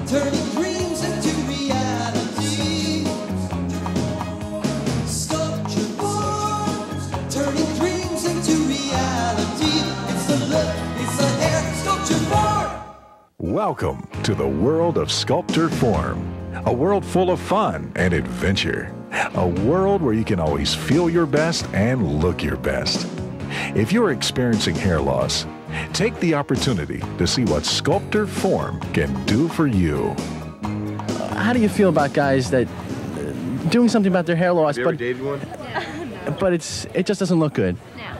Turning dreams into reality. Sculpture forms, turning dreams into reality. It's the look, it's the hair, sculpture form. Welcome to the world of Sculptor Form, a world full of fun and adventure, a world where you can always feel your best and look your best. If you're experiencing hair loss, take the opportunity to see what Sculptor Form can do for you. How do you feel about guys that doing something about their hair loss, Have you ever dated one? but it just doesn't look good? No.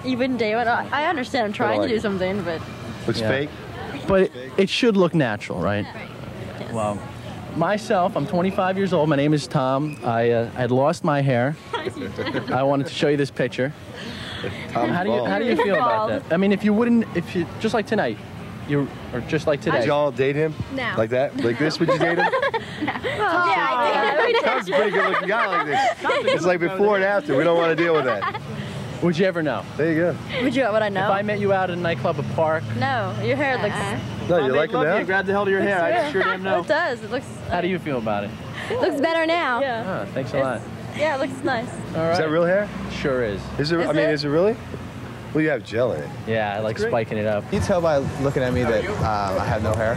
You wouldn't date it? I understand I'm trying to do something, but... Looks fake? But it should look natural, right? Right. Yes. Well, myself, I'm 25 years old. My name is Tom. I had lost my hair. I wanted to show you this picture. How do you feel about that? I mean, if you just like tonight, or just like today. Did y'all date him? No. Like that? Like this? Would you date him? Tom's a pretty good looking guy like this. It's like before and after. We don't want to deal with that. Would you ever know? There you go. Would I know? If I met you out at a nightclub, a park. No, your hair looks... No, you like him now? Grab the hell of your hair. I sure damn know. It does. It looks... How do you feel about it? looks better now. Yeah. Ah, thanks a lot. Yeah, it looks nice. All right. Is that real hair? Sure is. Is it? I mean, is it really? Well, you have gel in it. Yeah, I like spiking it up. You tell by looking at me that I have no hair.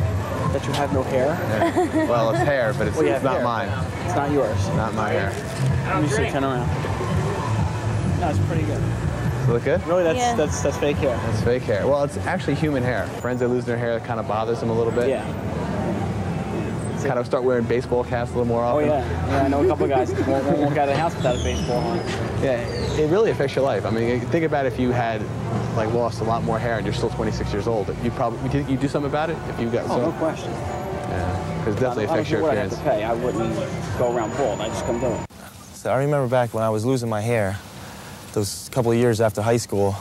That you have no hair? Yeah. Well, it's hair, but it's, it's not hair. mine. It's not yours. Not my hair. Let me see, turn around. No, it's pretty good. Does it look good? Really, that's fake hair. It's fake hair. Well, it's actually human hair. Friends that lose their hair, it kind of bothers them a little bit. Yeah. Kind of start wearing baseball caps a little more Oh often. yeah. I know a couple of guys won't walk out of the house without a baseball on. Yeah, it really affects your life. I mean, think about if you had like lost a lot more hair and you're still 26 years old. You do something about it if you got. No question. Yeah, because it definitely affects your appearance. I have to pay. I wouldn't go around bald. I just couldn't do it. So I remember back when I was losing my hair, those couple of years after high school,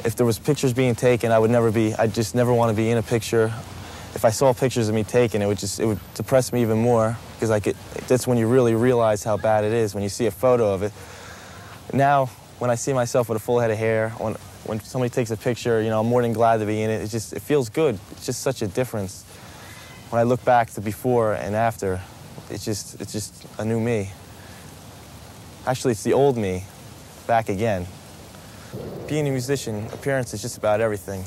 if there was pictures being taken, I'd just never want to be in a picture. If I saw pictures of me taken, it would depress me even more, because that's when you really realize how bad it is, when you see a photo of it. Now, when I see myself with a full head of hair, when somebody takes a picture, I'm more than glad to be in it. It feels good. It's just such a difference. When I look back to before and after, it's just a new me. Actually, it's the old me back again. Being a musician, appearance is just about everything.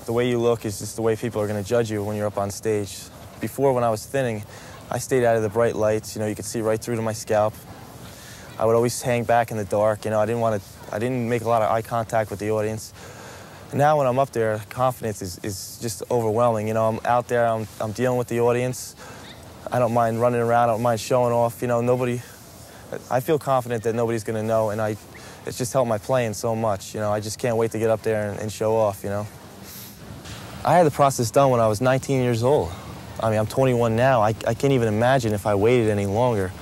The way you look is just the way people are going to judge you when you're up on stage. Before, when I was thinning, I stayed out of the bright lights. You could see right through to my scalp. I would always hang back in the dark. I didn't make a lot of eye contact with the audience. And now when I'm up there, confidence is just overwhelming. I'm out there, I'm dealing with the audience. I don't mind running around, I don't mind showing off. I feel confident that nobody's going to know, and it's just helped my playing so much. I just can't wait to get up there and show off, I had the process done when I was 19 years old. I mean, I'm 21 now. I can't even imagine if I waited any longer.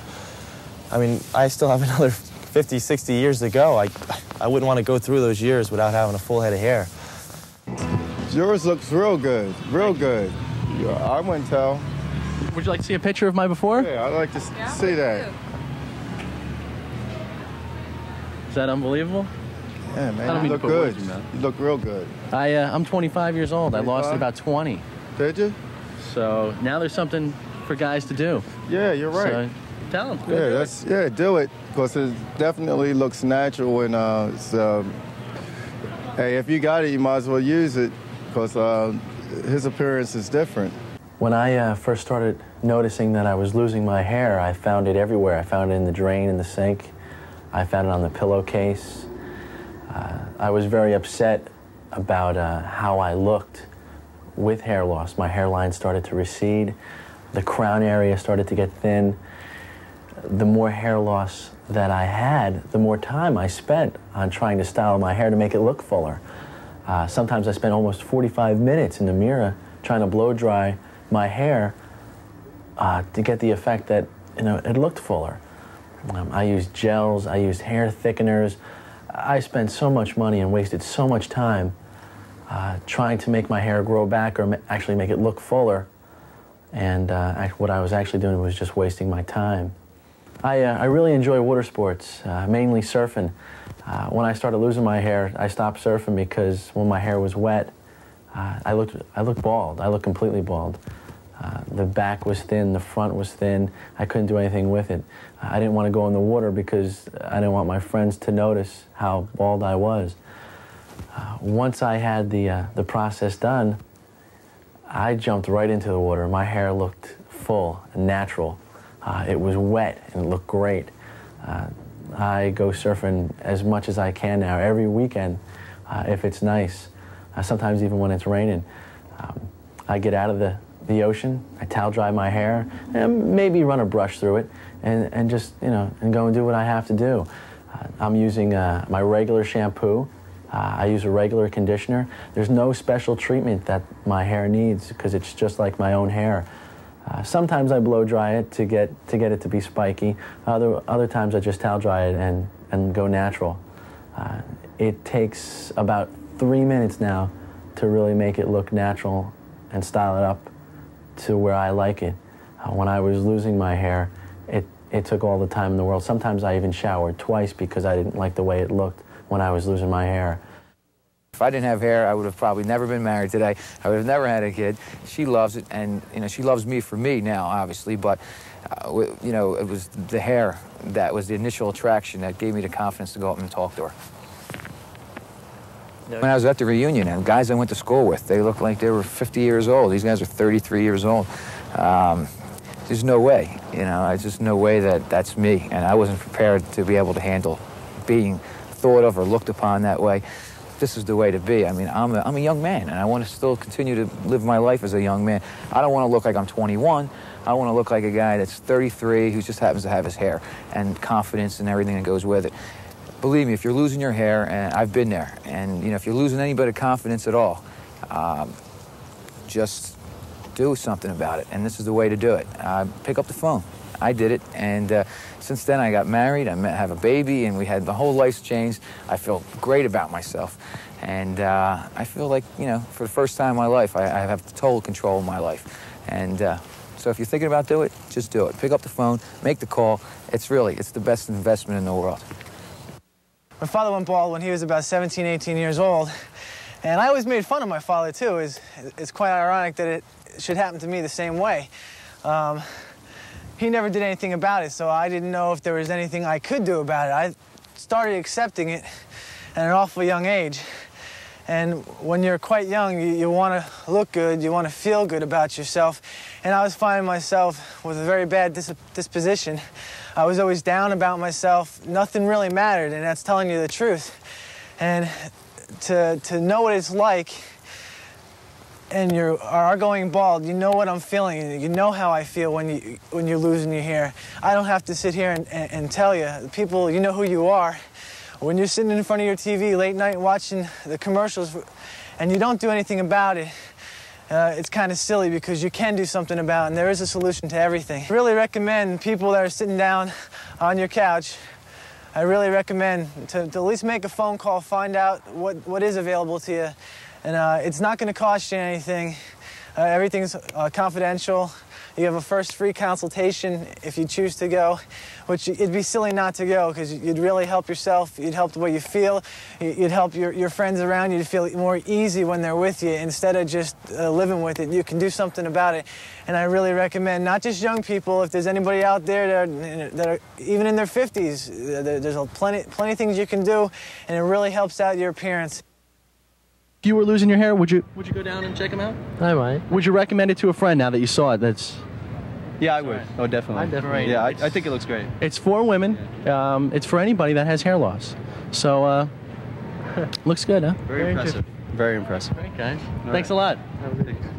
I mean, I still have another 50, 60 years to go. I wouldn't want to go through those years without having a full head of hair. Yours looks real good, real good. I wouldn't tell. Would you like to see a picture of my before? Yeah, I'd like to see that. Is that unbelievable? Yeah, man, you look good. You look real good. I'm 25 years old. 25? I lost it about 20. Did you? So now there's something for guys to do. Yeah, you're right. So, tell them. Do it, because it definitely looks natural, and hey, if you got it, you might as well use it, because his appearance is different. When I first started noticing that I was losing my hair, I found it everywhere. I found it in the drain, in the sink. I found it on the pillowcase. I was very upset about how I looked with hair loss. My hairline started to recede. The crown area started to get thin. The more hair loss that I had, the more time I spent on trying to style my hair to make it look fuller. Sometimes I spent almost 45 minutes in the mirror trying to blow dry my hair to get the effect that it looked fuller. I used gels, I used hair thickeners. I spent so much money and wasted so much time trying to make my hair grow back or actually make it look fuller. And what I was actually doing was just wasting my time. I really enjoy water sports, mainly surfing. When I started losing my hair, I stopped surfing because when my hair was wet, I looked bald. I looked completely bald. The back was thin, the front was thin. I couldn't do anything with it. I didn't want to go in the water because I didn't want my friends to notice how bald I was. Once I had the process done, I jumped right into the water. My hair looked full and natural. It was wet and it looked great. I go surfing as much as I can now, every weekend, if it's nice, sometimes even when it's raining. I get out of the ocean, I towel dry my hair, and maybe run a brush through it, and just, you know, and go and do what I have to do. I'm using my regular shampoo. I use a regular conditioner. There's no special treatment that my hair needs because it's just like my own hair. Sometimes I blow dry it to get it to be spiky. Other times I just towel dry it and go natural. It takes about 3 minutes now to really make it look natural and style it up to where I like it. When I was losing my hair, it took all the time in the world. Sometimes I even showered twice because I didn't like the way it looked when I was losing my hair. If I didn't have hair, I would have probably never been married today. I would have never had a kid. She loves it, and you know, she loves me for me now, obviously. But you know, it was the hair that was the initial attraction that gave me the confidence to go up and talk to her. When I was at the reunion, and guys I went to school with, they looked like they were 50 years old. These guys are 33 years old. There's no way, you know, there's just no way that that's me, and I wasn't prepared to be able to handle being thought of or looked upon that way. This is the way to be. I mean, I'm a young man, and I want to still continue to live my life as a young man. I don't want to look like I'm 21. I want to look like a guy that's 33 who just happens to have his hair and confidence and everything that goes with it. Believe me, if you're losing your hair, and I've been there, and you know, if you're losing any bit of confidence at all, just do something about it, and this is the way to do it. Pick up the phone. I did it, and since then I got married, I have a baby, and we had the whole life's changed. I feel great about myself, and I feel like, you know, for the first time in my life, I have total control of my life. And so if you're thinking about doing it, just do it. Pick up the phone, make the call. It's the best investment in the world. My father went bald when he was about 17, 18 years old, and I always made fun of my father, too. It's quite ironic that it should happen to me the same way. He never did anything about it, so I didn't know if there was anything I could do about it. I started accepting it at an awful young age. And when you're quite young, you want to look good, you want to feel good about yourself. And I was finding myself with a very bad disposition. I was always down about myself. Nothing really mattered, and that's telling you the truth. And to know what it's like, and you are going bald, you know what I'm feeling. You know how I feel when you're losing your hair. I don't have to sit here and tell you. People, you know who you are. When you're sitting in front of your TV late night watching the commercials and you don't do anything about it, it's kind of silly because you can do something about it, and there is a solution to everything. I really recommend people that are sitting down on your couch, I really recommend to at least make a phone call, find out what is available to you. And it's not going to cost you anything. Everything's confidential. You have a first free consultation if you choose to go, which it'd be silly not to go because you'd really help yourself. You'd help the way you feel. You'd help your friends around you to feel more easy when they're with you instead of just living with it. You can do something about it. And I really recommend not just young people. If there's anybody out there that are even in their 50s, there's plenty of things you can do, and it really helps out your appearance. If you were losing your hair, would you go down and check them out? I might. Would you recommend it to a friend now that you saw it? Yeah, I would. Oh, definitely. I definitely. Yeah, I think it looks great. It's for women. It's for anybody that has hair loss. So, looks good, huh? Very impressive. Very impressive. All right, guys. Thanks a lot. Have a good day.